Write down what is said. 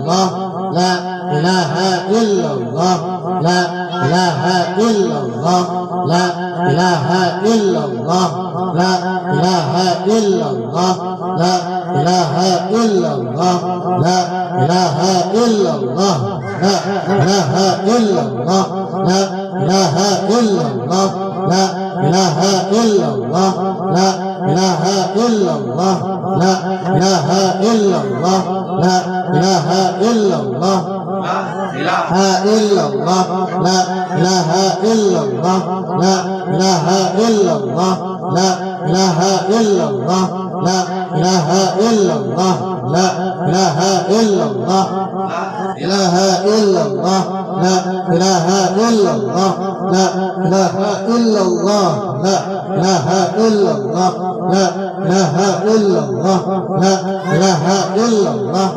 الله لا إله إلا الله لا إله إلا الله لا إله إلا الله لا إله إلا الله لا إله إلا الله لا إله إلا الله لا إله إلا الله لا إله إلا الله لا إله إلا الله لا إله إلا الله لا إله إلا الله لا إله إلا الله لا إله إلا الله لا إله إلا الله لا إله إلا الله لا إله إلا الله لا إله إلا الله لا إله إلا الله إله إلا الله لا إله إلا الله لا إله إلا الله لا إله إلا الله لا إله إلا الله لا إله إلا الله